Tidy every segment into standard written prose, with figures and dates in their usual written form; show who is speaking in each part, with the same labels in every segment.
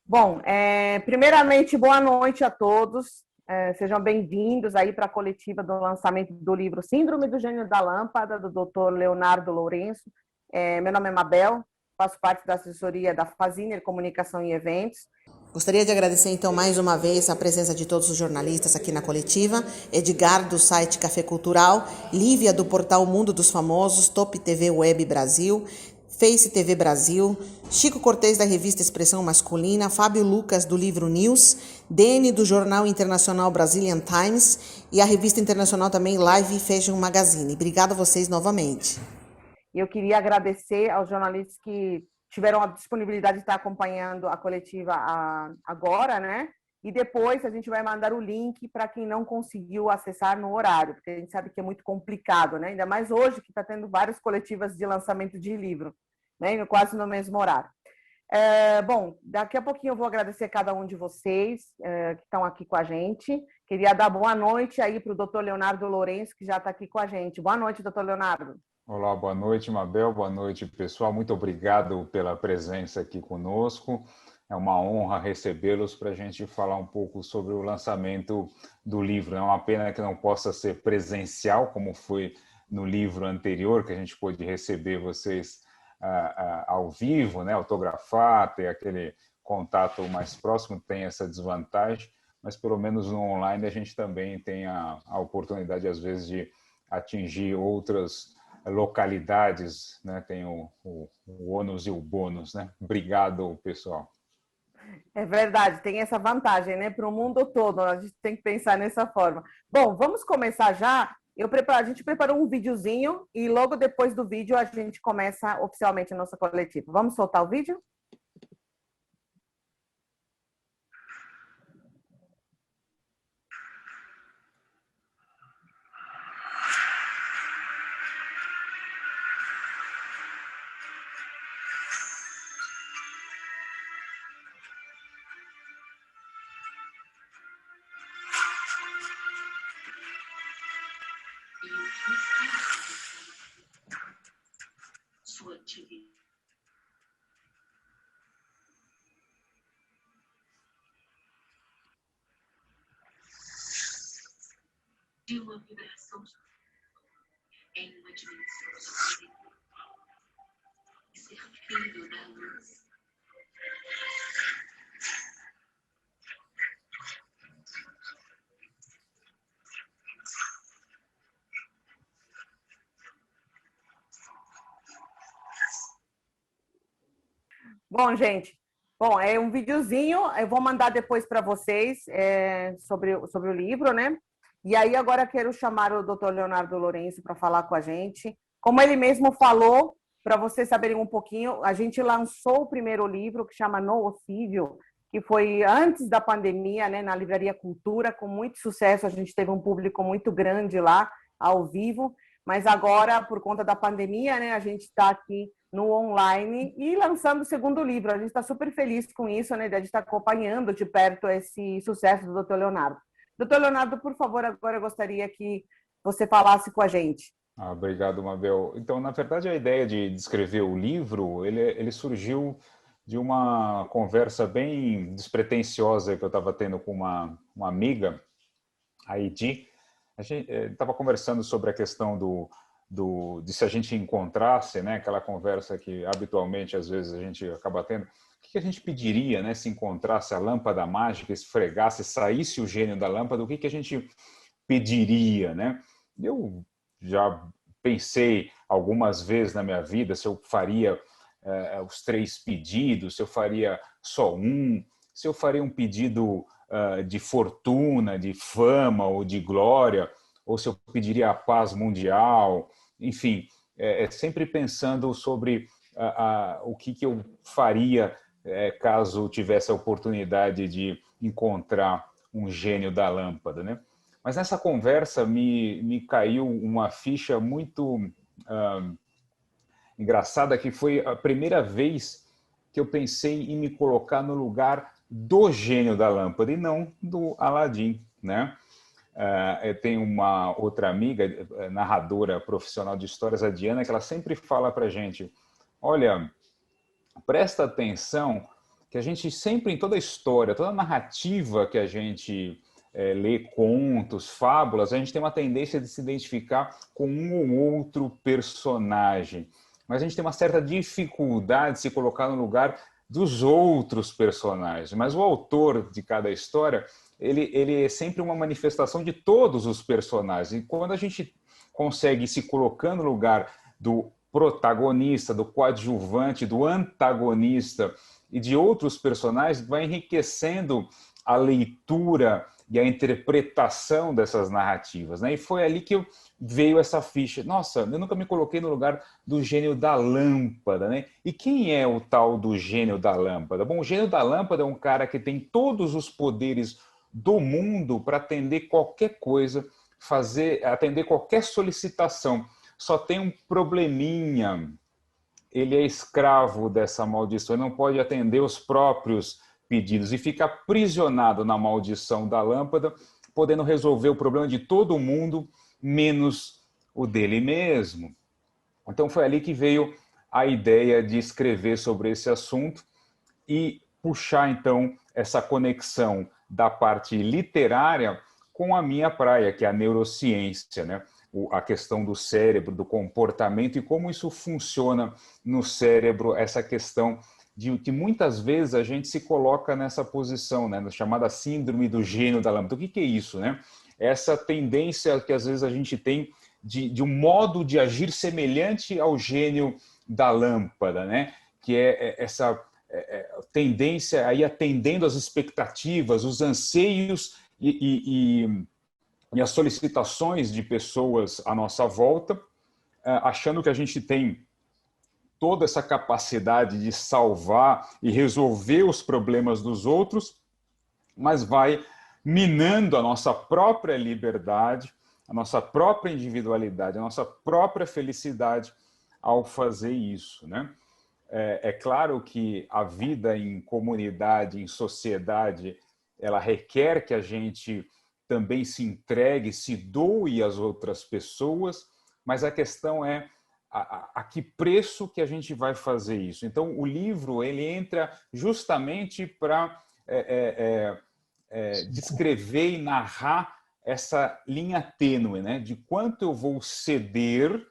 Speaker 1: Bom, primeiramente, boa noite a todos. Sejam bem-vindos aí para a coletiva do lançamento do livro Síndrome do Gênio da Lâmpada, do Dr. Leonardo Lourenço. Meu nome é Mabel, faço parte da assessoria da Faziner Comunicação e Eventos.
Speaker 2: Gostaria de agradecer, então, mais uma vez a presença de todos os jornalistas aqui na coletiva, Edgar, do site Café Cultural, Lívia, do portal Mundo dos Famosos, Top TV Web Brasil, Face TV Brasil, Chico Cortez, da revista Expressão Masculina, Fábio Lucas, do livro News, Dene, do jornal internacional Brazilian Times e a revista internacional também Live Fashion Magazine. Obrigada a vocês novamente.
Speaker 1: E eu queria agradecer aos jornalistas que tiveram a disponibilidade de estar acompanhando a coletiva agora, né? E depois a gente vai mandar o link para quem não conseguiu acessar no horário, porque a gente sabe que é muito complicado, né? Ainda mais hoje que está tendo várias coletivas de lançamento de livro, né? Quase no mesmo horário. Bom, daqui a pouquinho eu vou agradecer a cada um de vocês que estão aqui com a gente. Queria dar boa noite aí para o doutor Leonardo Lourenço, que já está aqui com a gente. Boa noite, doutor Leonardo.
Speaker 3: Olá, boa noite, Mabel. Boa noite, pessoal. Muito obrigado pela presença aqui conosco. É uma honra recebê-los para a gente falar um pouco sobre o lançamento do livro. É uma pena que não possa ser presencial, como foi no livro anterior, que a gente pôde receber vocês ao vivo, né? Autografar, ter aquele contato mais próximo, tem essa desvantagem, mas pelo menos no online a gente também tem a oportunidade, às vezes, de atingir outras localidades, né? Tem o ônus e o bônus, né? Obrigado, pessoal.
Speaker 1: É verdade, tem essa vantagem, né? Para o mundo todo, a gente tem que pensar nessa forma. Bom, vamos começar já. A gente preparou um videozinho e logo depois do vídeo a gente começa oficialmente a nossa coletiva. Vamos soltar o vídeo?
Speaker 4: Sua atividade de uma vibração em uma dimensão e ser filho da luz.
Speaker 1: Bom, gente, é um videozinho, eu vou mandar depois para vocês sobre o livro, né? E aí agora quero chamar o Dr. Leonardo Lourenço para falar com a gente. Como ele mesmo falou, para vocês saberem um pouquinho, a gente lançou o primeiro livro que chama Nocívio, que foi antes da pandemia, né, na Livraria Cultura, com muito sucesso, a gente teve um público muito grande lá, ao vivo, mas agora, por conta da pandemia, né, a gente está aqui no online e lançando o segundo livro. A gente está super feliz com isso, né, de estar acompanhando de perto esse sucesso do Dr. Leonardo. Doutor Leonardo, por favor, agora eu gostaria que você falasse com a gente.
Speaker 3: Obrigado, Mabel. Então, na verdade, a ideia de escrever o livro, ele surgiu de uma conversa bem despretensiosa que eu estava tendo com uma amiga, a Edi. A gente estava conversando sobre a questão de se a gente encontrasse, né, aquela conversa que habitualmente, às vezes, a gente acaba tendo. O que a gente pediria, né, se encontrasse a lâmpada mágica, esfregasse, saísse o gênio da lâmpada, o que a gente pediria, né? Eu já pensei algumas vezes na minha vida se eu faria os 3 pedidos, se eu faria só um, se eu faria um pedido de fortuna, de fama ou de glória, ou se eu pediria a paz mundial, enfim, sempre pensando sobre o que eu faria caso tivesse a oportunidade de encontrar um gênio da lâmpada, né? Mas nessa conversa me caiu uma ficha muito engraçada, que foi a primeira vez que eu pensei em me colocar no lugar do gênio da lâmpada e não do Aladim, né? Eu tenho uma outra amiga, narradora profissional de histórias, a Diana, que ela sempre fala para a gente, olha, presta atenção que a gente sempre, em toda a história, toda a narrativa que a gente lê, contos, fábulas, a gente tem uma tendência de se identificar com um ou outro personagem. Mas a gente tem uma certa dificuldade de se colocar no lugar dos outros personagens. Mas o autor de cada história, ele é sempre uma manifestação de todos os personagens. E quando a gente consegue se colocar no lugar do protagonista, do coadjuvante, do antagonista e de outros personagens, vai enriquecendo a leitura e a interpretação dessas narrativas, né? E foi ali que veio essa ficha. Nossa, eu nunca me coloquei no lugar do gênio da lâmpada, né? E quem é o tal do gênio da lâmpada? Bom, o gênio da lâmpada é um cara que tem todos os poderes do mundo para atender qualquer coisa, atender qualquer solicitação. Só tem um probleminha. Ele é escravo dessa maldição, ele não pode atender os próprios pedidos e fica aprisionado na maldição da lâmpada, podendo resolver o problema de todo mundo, menos o dele mesmo. Então foi ali que veio a ideia de escrever sobre esse assunto e puxar então essa conexão da parte literária com a minha praia, que é a neurociência, né? A questão do cérebro, do comportamento e como isso funciona no cérebro, essa questão de que muitas vezes a gente se coloca nessa posição, né, chamada síndrome do gênio da lâmpada. O que é isso, né? Essa tendência que às vezes a gente tem de um modo de agir semelhante ao gênio da lâmpada, né? Que é essa tendência aí atendendo às expectativas, os anseios e as solicitações de pessoas à nossa volta, achando que a gente tem toda essa capacidade de salvar e resolver os problemas dos outros, mas vai minando a nossa própria liberdade, a nossa própria individualidade, a nossa própria felicidade ao fazer isso, né? É claro que a vida em comunidade, em sociedade, ela requer que a gente também se entregue, se doe às outras pessoas, mas a questão é a que preço que a gente vai fazer isso. Então, o livro ele entra justamente para descrever e narrar essa linha tênue, né? De quanto eu vou ceder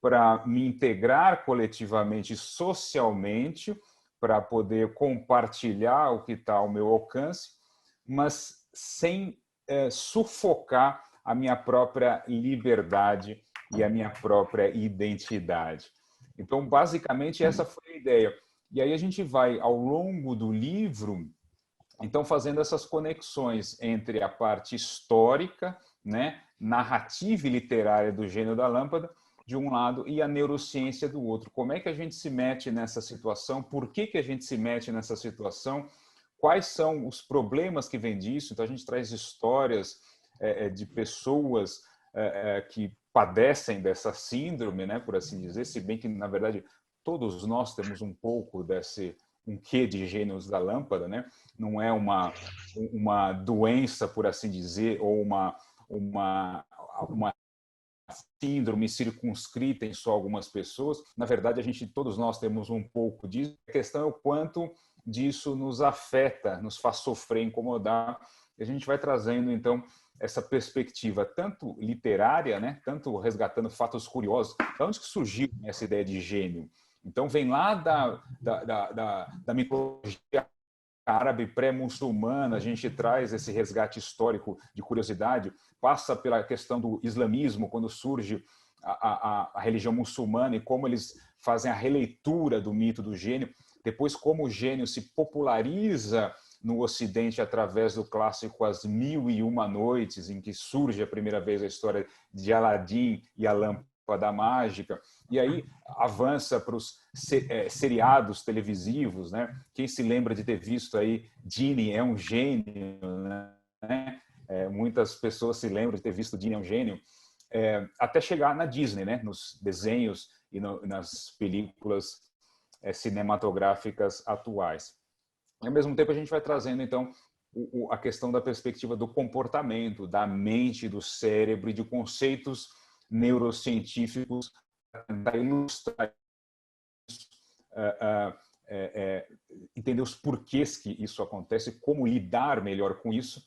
Speaker 3: para me integrar coletivamente e socialmente, para poder compartilhar o que está ao meu alcance, mas sem sufocar a minha própria liberdade e a minha própria identidade. Então, basicamente, essa foi a ideia. E aí a gente vai, ao longo do livro, então, fazendo essas conexões entre a parte histórica, né, narrativa e literária do gênio da lâmpada, de um lado, e a neurociência do outro. Como é que a gente se mete nessa situação? Por que a gente se mete nessa situação? Quais são os problemas que vêm disso? Então, a gente traz histórias de pessoas que padecem dessa síndrome, né, por assim dizer, se bem que, na verdade, todos nós temos um pouco um quê de gênios da lâmpada, né? Não é uma doença, por assim dizer, ou uma síndrome circunscrita em só algumas pessoas. Na verdade, todos nós temos um pouco disso. A questão é o quanto disso nos afeta, nos faz sofrer, incomodar. E a gente vai trazendo, então, essa perspectiva tanto literária, né, tanto resgatando fatos curiosos. De onde que surgiu essa ideia de gênio? Então, vem lá da mitologia árabe pré-muçulmana, a gente traz esse resgate histórico de curiosidade, passa pela questão do islamismo, quando surge a religião muçulmana e como eles fazem a releitura do mito do gênio, depois como o gênio se populariza no Ocidente através do clássico As Mil e Uma Noites, em que surge a primeira vez a história de Aladim e a lâmpada mágica, e aí avança para os seriados televisivos, né? Quem se lembra de ter visto aí Genie é um gênio, né? Muitas pessoas se lembram de ter visto Genie é um gênio, até chegar na Disney, né? Nos desenhos e nas películas cinematográficas atuais. Ao mesmo tempo, a gente vai trazendo, então, a questão da perspectiva do comportamento, da mente, do cérebro e de conceitos neurocientíficos para ilustrar entender os porquês que isso acontece, como lidar melhor com isso,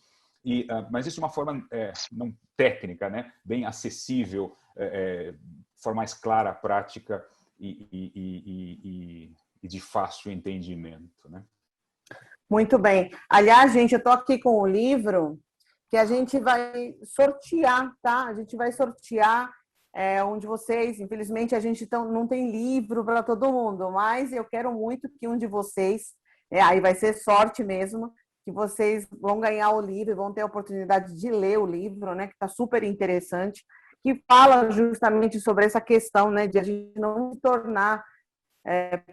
Speaker 3: mas isso de uma forma não técnica, né? Bem acessível, de forma mais clara, prática e de fácil entendimento, né?
Speaker 1: Muito bem. Aliás, gente, eu estou aqui com o livro que a gente vai sortear, tá? A gente vai sortear um de vocês. Infelizmente, a gente não tem livro para todo mundo, mas eu quero muito que um de vocês, aí vai ser sorte mesmo, que vocês vão ganhar o livro, vão ter a oportunidade de ler o livro, né? Que está super interessante, que fala justamente sobre essa questão, né? De a gente não se tornar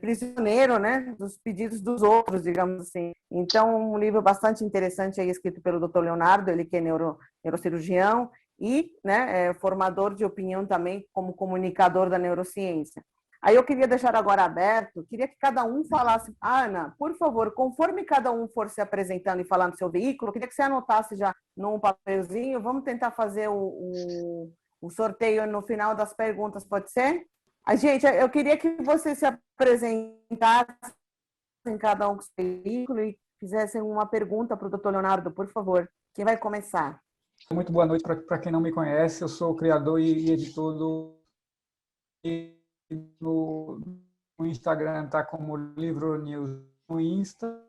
Speaker 1: prisioneiro, né, dos pedidos dos outros, digamos assim. Então, um livro bastante interessante aí, escrito pelo Dr. Leonardo, ele que é neurocirurgião e, né, formador de opinião também como comunicador da neurociência. Aí eu queria deixar agora aberto, queria que cada um falasse, Ana, por favor, conforme cada um for se apresentando e falando do seu veículo, eu queria que você anotasse já num papelzinho, vamos tentar fazer o sorteio no final das perguntas, pode ser? Gente, eu queria que você se apresentasse em cada um com o seu veículo e fizessem uma pergunta para o Dr. Leonardo, por favor. Quem vai começar?
Speaker 5: Muito boa noite para quem não me conhece. Eu sou o criador e editor no Instagram, está como Livro News no Insta.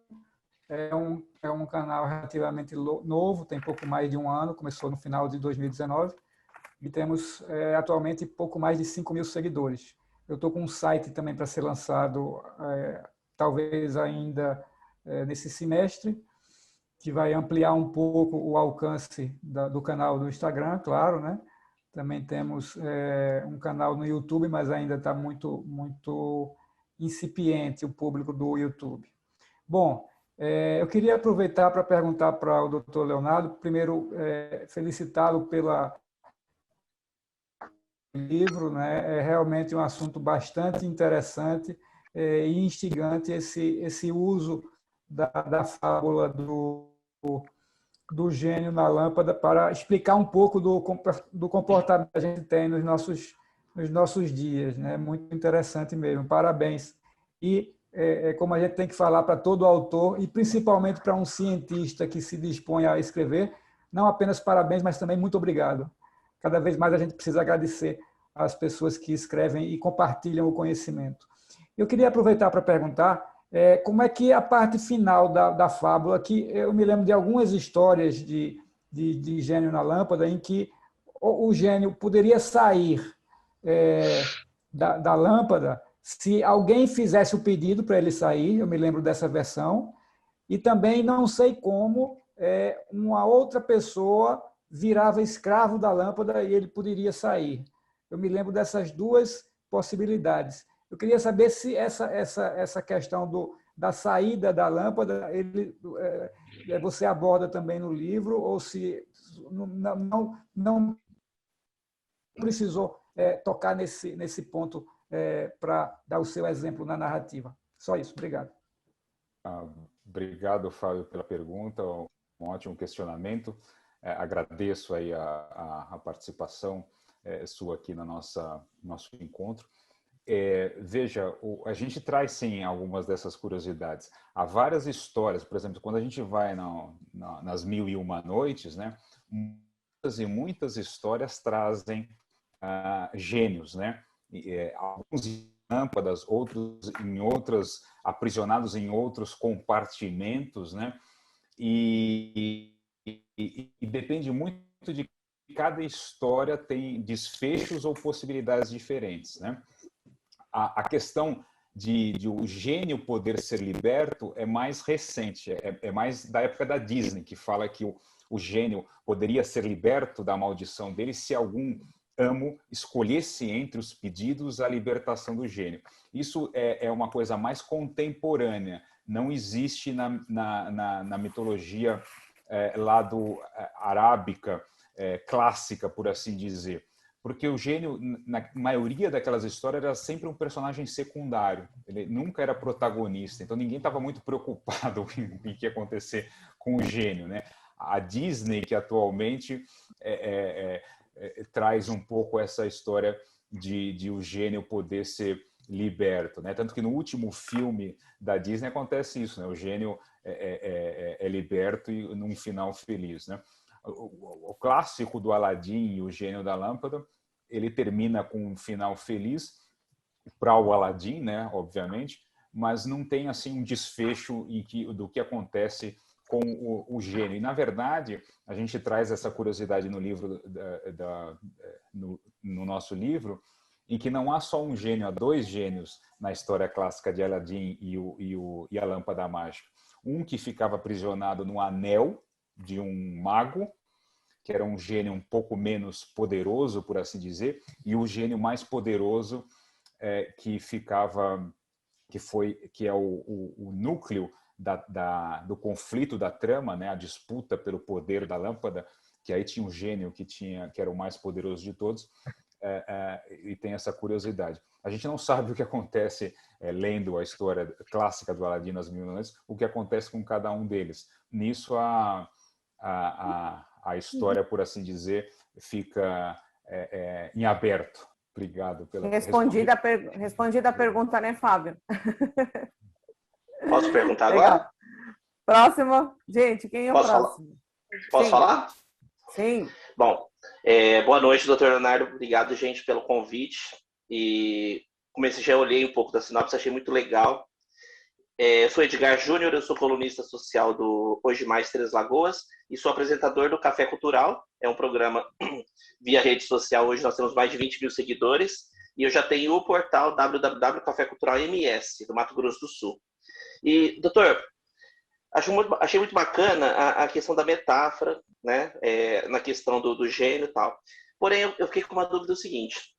Speaker 5: É um canal relativamente novo, tem pouco mais de um ano, começou no final de 2019. E temos atualmente pouco mais de 5.000 seguidores. Eu estou com um site também para ser lançado, talvez ainda nesse semestre, que vai ampliar um pouco o alcance do canal do Instagram, claro, né? Também temos um canal no YouTube, mas ainda está muito, muito incipiente o público do YouTube. Bom, eu queria aproveitar para perguntar para o Dr. Leonardo, primeiro felicitá-lo pela livro, né? É realmente um assunto bastante interessante e instigante esse uso da fábula do gênio na lâmpada para explicar um pouco do comportamento que a gente tem nos nossos dias, né? Muito interessante mesmo, parabéns. E como a gente tem que falar para todo autor e principalmente para um cientista que se dispõe a escrever, não apenas parabéns, mas também muito obrigado. Cada vez mais a gente precisa agradecer às pessoas que escrevem e compartilham o conhecimento. Eu queria aproveitar para perguntar como é que a parte final da fábula, que eu me lembro de algumas histórias de gênio na lâmpada, em que o gênio poderia sair da lâmpada se alguém fizesse o pedido para ele sair, eu me lembro dessa versão, e também não sei como uma outra pessoa virava escravo da lâmpada e ele poderia sair. Eu me lembro dessas duas possibilidades. Eu queria saber se essa questão da saída da lâmpada você aborda também no livro ou se não precisou tocar nesse ponto para dar o seu exemplo na narrativa. Só isso. Obrigado.
Speaker 3: Obrigado, Fábio, pela pergunta. Um ótimo questionamento. Agradeço aí a participação sua aqui no nosso encontro. Veja, a gente traz sim algumas dessas curiosidades. Há várias histórias, por exemplo, quando a gente vai nas 1001 Noites, né, muitas histórias trazem gênios, né? Alguns em lâmpadas, outros em outras, aprisionados em outros compartimentos, né? E depende muito de cada história, tem desfechos ou possibilidades diferentes, né? A questão de o gênio poder ser liberto é mais recente, é mais da época da Disney, que fala que o gênio poderia ser liberto da maldição dele se algum amo escolhesse entre os pedidos a libertação do gênio. Isso é uma coisa mais contemporânea, não existe na mitologia lá arábica, clássica, por assim dizer. Porque o gênio, na maioria daquelas histórias, era sempre um personagem secundário. Ele nunca era protagonista. Então, ninguém estava muito preocupado em o que ia acontecer com o gênio, né? A Disney, que atualmente traz um pouco essa história de o gênio poder ser liberto, né? Tanto que no último filme da Disney acontece isso, né? O gênio é liberto e num final feliz, né? O clássico do Aladim e o Gênio da Lâmpada, ele termina com um final feliz para o Aladim, né? Obviamente, mas não tem assim um desfecho do que acontece com o gênio. E, na verdade, a gente traz essa curiosidade no livro, no nosso livro, em que não há só um gênio, há dois gênios na história clássica de Aladim e a Lâmpada Mágica. Um que ficava aprisionado no anel de um mago, que era um gênio um pouco menos poderoso, por assim dizer, e o gênio mais poderoso que é o núcleo do conflito da trama, né, a disputa pelo poder da lâmpada, que aí tinha um gênio que era o mais poderoso de todos, e tem essa curiosidade. A gente não sabe o que acontece lendo a história clássica do Aladim nas Mil Noites, o que acontece com cada um deles. Nisso a história, por assim dizer, fica em aberto. Obrigado pela
Speaker 1: respondida a pergunta, né, Fábio?
Speaker 6: Posso perguntar
Speaker 1: Legal.
Speaker 6: agora?
Speaker 1: Próximo. Gente, quem é o próximo?
Speaker 6: Posso falar?
Speaker 1: Sim.
Speaker 6: Bom, boa noite, doutor Leonardo. Obrigado, gente, pelo convite. E já olhei um pouco da sinopse, achei muito legal. Sou Edgar Júnior, eu sou colunista social do Hoje Mais Três Lagoas e sou apresentador do Café Cultural. É um programa via rede social. Hoje nós temos mais de 20 mil seguidores e eu já tenho o portal www.cafécultural.ms do Mato Grosso do Sul. E, doutor, achei muito bacana a questão da metáfora, né? Na questão do gênio e tal. Porém, eu fiquei com uma dúvida o seguinte.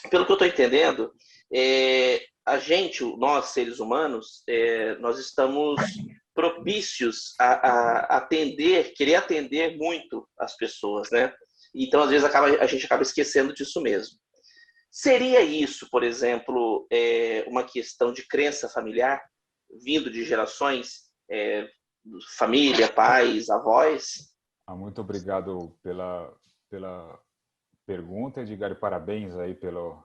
Speaker 6: Pelo que eu estou entendendo, nós seres humanos, nós estamos propícios a querer atender muito as pessoas, né? Então, às vezes, a gente acaba esquecendo disso mesmo. Seria isso, por exemplo, uma questão de crença familiar, vindo de gerações, família, pais, avós?
Speaker 3: Muito obrigado pela pergunta, Edgar, e parabéns aí pelo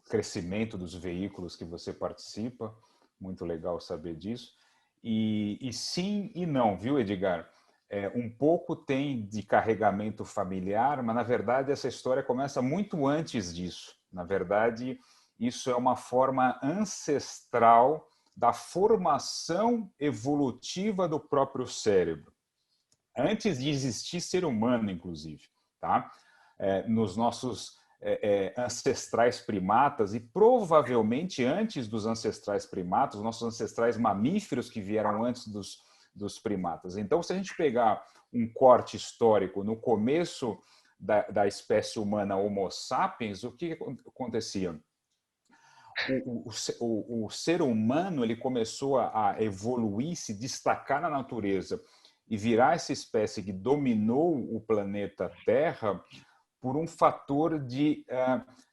Speaker 3: crescimento dos veículos que você participa. Muito legal saber disso. E sim e não, viu, Edgar? Um pouco tem de carregamento familiar, mas na verdade essa história começa muito antes disso. Na verdade, isso é uma forma ancestral da formação evolutiva do próprio cérebro. Antes de existir ser humano, inclusive, tá? Nos nossos ancestrais primatas e provavelmente antes dos ancestrais primatas, nossos ancestrais mamíferos que vieram antes dos primatas. Então, se a gente pegar um corte histórico no começo da espécie humana Homo sapiens, o que acontecia? O ser humano ele começou a evoluir, se destacar na natureza e virar essa espécie que dominou o planeta Terra por um fator de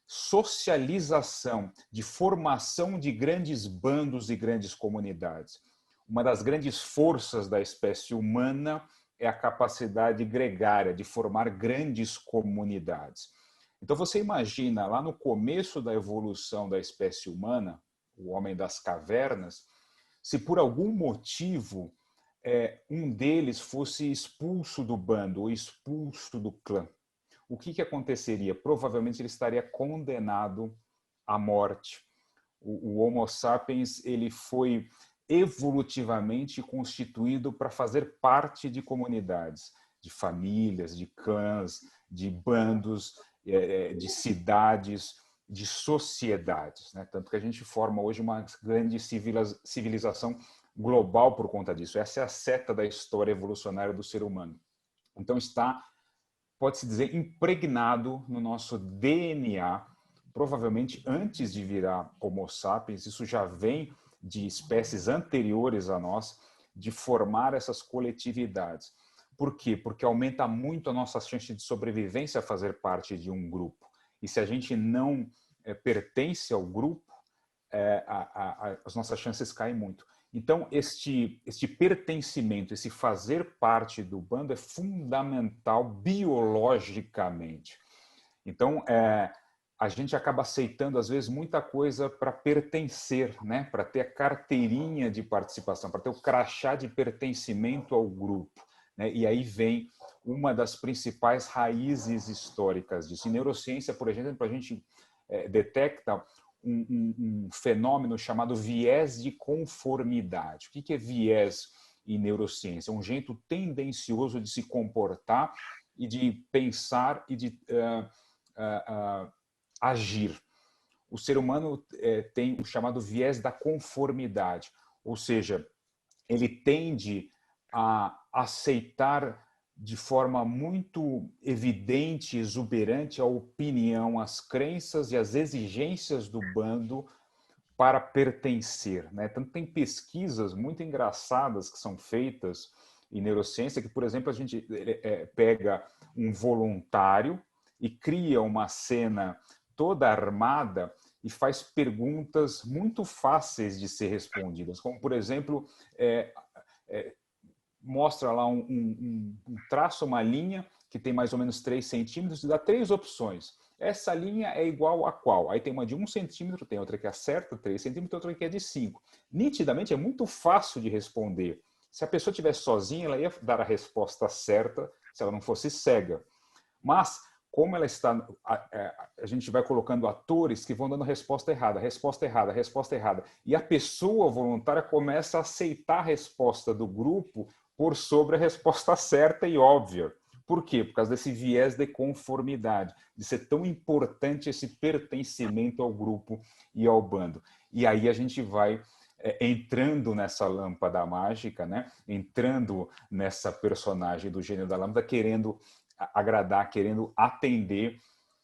Speaker 3: socialização, de formação de grandes bandos e grandes comunidades. Uma das grandes forças da espécie humana é a capacidade gregária, de formar grandes comunidades. Então você imagina, lá no começo da evolução da espécie humana, o homem das cavernas, se por algum motivo um deles fosse expulso do bando ou expulso do clã, o que aconteceria? Provavelmente ele estaria condenado à morte. O Homo sapiens ele foi evolutivamente constituído para fazer parte de comunidades, de famílias, de clãs, de bandos, de cidades, de sociedades, né? Tanto que a gente forma hoje uma grande civilização global por conta disso. Essa é a seta da história evolucionária do ser humano. Então pode-se dizer, impregnado no nosso DNA, provavelmente antes de virar Homo sapiens. Isso já vem de espécies anteriores a nós, de formar essas coletividades. Por quê? Porque aumenta muito a nossa chance de sobrevivência a fazer parte de um grupo. E se a gente não pertence ao grupo, as nossas chances caem muito. Então, este pertencimento, esse fazer parte do bando é fundamental biologicamente. Então, a gente acaba aceitando, às vezes, muita coisa para pertencer, né? Para ter a carteirinha de participação, para ter o crachá de pertencimento ao grupo, né? E aí vem uma das principais raízes históricas disso. Em neurociência, por exemplo, a gente detecta um fenômeno chamado viés de conformidade. O que é viés em neurociência? É um jeito tendencioso de se comportar e de pensar e de agir. O ser humano tem o chamado viés da conformidade, ou seja, ele tende a aceitar de forma muito evidente, exuberante, a opinião, as crenças e as exigências do bando para pertencer, né? Tanto tem pesquisas muito engraçadas que são feitas em neurociência que, por exemplo, a gente pega um voluntário e cria uma cena toda armada e faz perguntas muito fáceis de ser respondidas, como, por exemplo, mostra lá um traço, uma linha que tem mais ou menos 3 centímetros e dá 3 opções. Essa linha é igual a qual? Aí tem uma de 1 centímetro, tem outra que acerta 3 centímetros, outra que é de 5. Nitidamente é muito fácil de responder. Se a pessoa estivesse sozinha, ela ia dar a resposta certa se ela não fosse cega. Mas, como ela está, a gente vai colocando atores que vão dando resposta errada, resposta errada, resposta errada. E a pessoa voluntária começa a aceitar a resposta do grupo por sobre a resposta certa e óbvia. Por quê? Por causa desse viés de conformidade, de ser tão importante esse pertencimento ao grupo e ao bando. E aí a gente vai entrando nessa lâmpada mágica, né? Entrando nessa personagem do gênio da lâmpada, querendo agradar, querendo atender,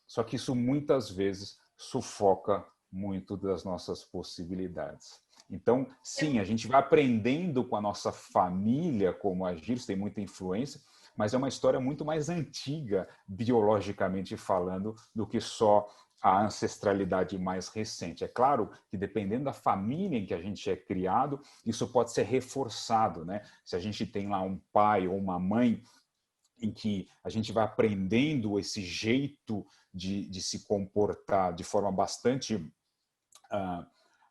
Speaker 3: só que isso muitas vezes sufoca muito das nossas possibilidades. Então, sim, a gente vai aprendendo com a nossa família como agir, isso tem muita influência, mas é uma história muito mais antiga, biologicamente falando, do que só a ancestralidade mais recente. É claro que, dependendo da família em que a gente é criado, isso pode ser reforçado, né? Se a gente tem lá um pai ou uma mãe em que a gente vai aprendendo esse jeito de se comportar de forma bastante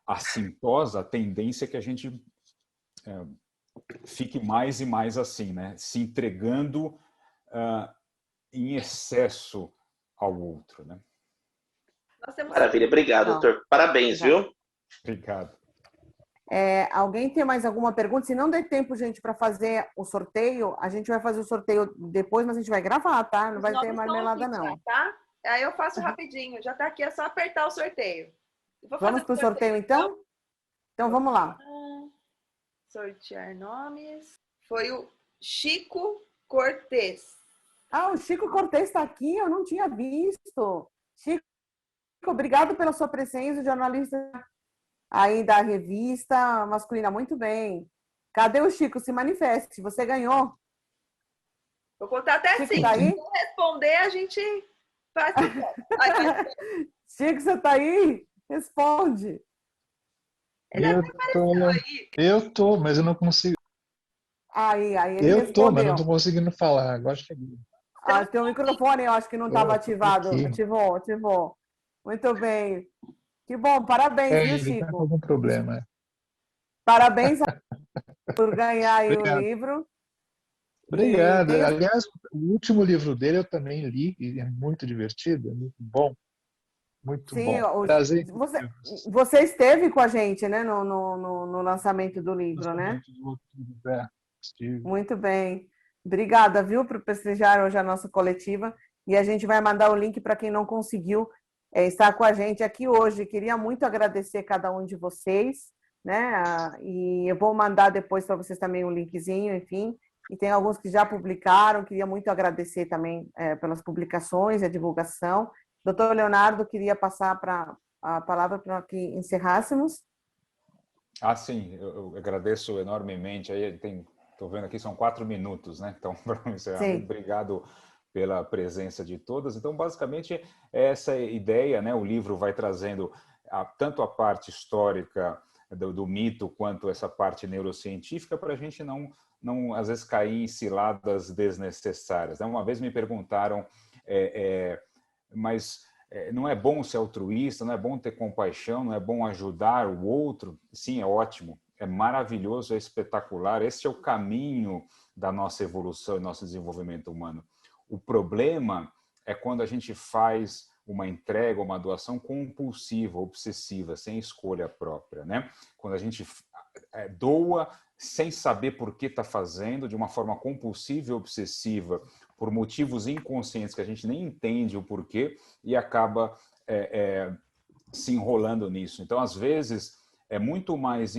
Speaker 3: assintosa, a tendência é que a gente fique mais e mais assim, né? Se entregando em excesso ao outro, né?
Speaker 6: Maravilha, obrigado, doutor. Parabéns, viu?
Speaker 3: Obrigado.
Speaker 1: Alguém tem mais alguma pergunta? Se não der tempo, gente, para fazer o sorteio, a gente vai fazer o sorteio depois, mas a gente vai gravar, tá? Não vai ter marmelada, não.
Speaker 7: Tá? Aí eu faço rapidinho. Já tá aqui, é só apertar o sorteio.
Speaker 1: Vamos para o sorteio, então? Então, vamos lá.
Speaker 7: Sortear nomes. Foi o Chico Cortez.
Speaker 1: O Chico Cortez está aqui, eu não tinha visto. Chico, obrigado pela sua presença, jornalista aí da revista masculina, muito bem. Cadê o Chico? Se manifeste, você ganhou.
Speaker 7: Vou contar até
Speaker 1: Chico,
Speaker 7: 5.
Speaker 1: tá aí?
Speaker 7: Se não responder, a gente faz.
Speaker 1: Chico, você tá aí? Responde.
Speaker 8: Eu tô, mas eu não consigo.
Speaker 1: Aí ele
Speaker 8: Eu
Speaker 1: respondeu.
Speaker 8: tô, mas não tô conseguindo falar. Agora cheguei.
Speaker 1: Teu microfone eu acho que não estava ativado.
Speaker 8: aqui.
Speaker 1: Ativou. Muito bem. Que bom, parabéns, viu,
Speaker 8: Ele tá com
Speaker 1: Chico?
Speaker 8: algum problema.
Speaker 1: Parabéns por ganhar aí o
Speaker 8: Obrigado.
Speaker 1: livro.
Speaker 8: Obrigado.
Speaker 1: E tem-
Speaker 8: Aliás, o último livro dele eu também li e é muito divertido, é muito bom. Muito
Speaker 1: Sim,
Speaker 8: bom. Prazer.
Speaker 1: você esteve com a gente, né, no lançamento do livro, né?
Speaker 8: Estive.
Speaker 1: Muito bem. Obrigada, viu, por prestigiar hoje a nossa coletiva. E a gente vai mandar o link para quem não conseguiu estar com a gente aqui hoje. Queria muito agradecer cada um de vocês, né? E eu vou mandar depois para vocês também um linkzinho, enfim. E tem alguns que já publicaram. Queria muito agradecer também pelas publicações e a divulgação. Doutor Leonardo, queria passar a palavra para que encerrássemos.
Speaker 3: Sim, eu agradeço enormemente. Aí estou vendo aqui, são 4 minutos, né? Então, para encerrar, muito obrigado pela presença de todas. Então, basicamente, essa ideia, né? O livro vai trazendo tanto a parte histórica do mito quanto essa parte neurocientífica para a gente não, às vezes, cair em ciladas desnecessárias. Uma vez me perguntaram, mas não é bom ser altruísta, não é bom ter compaixão, não é bom ajudar o outro. Sim, é ótimo, é maravilhoso, é espetacular. Esse é o caminho da nossa evolução e nosso desenvolvimento humano. O problema é quando a gente faz uma entrega, uma doação compulsiva, obsessiva, sem escolha própria, né? Quando a gente doa sem saber por que está fazendo, de uma forma compulsiva e obsessiva, por motivos inconscientes que a gente nem entende o porquê e acaba se enrolando nisso. Então, às vezes, é muito mais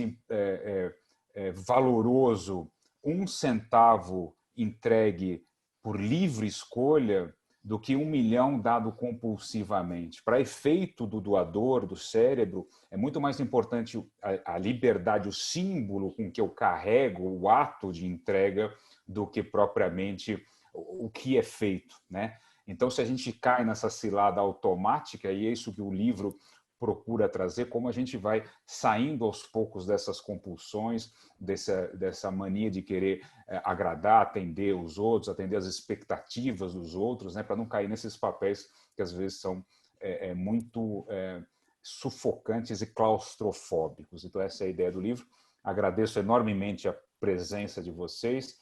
Speaker 3: valoroso 1 centavo entregue por livre escolha do que 1 milhão dado compulsivamente. Para efeito do doador, do cérebro, é muito mais importante a liberdade, o símbolo com que eu carrego, o ato de entrega, do que propriamente o que é feito, né? Então, se a gente cai nessa cilada automática, e é isso que o livro procura trazer, como a gente vai saindo aos poucos dessas compulsões, dessa mania de querer agradar, atender os outros, atender as expectativas dos outros, né, para não cair nesses papéis que às vezes são muito sufocantes e claustrofóbicos. Então, essa é a ideia do livro. Agradeço enormemente a presença de vocês.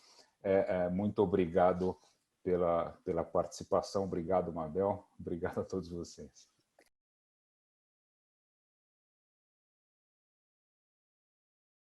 Speaker 3: Muito obrigado pela participação. Obrigado, Mabel. Obrigado a todos vocês.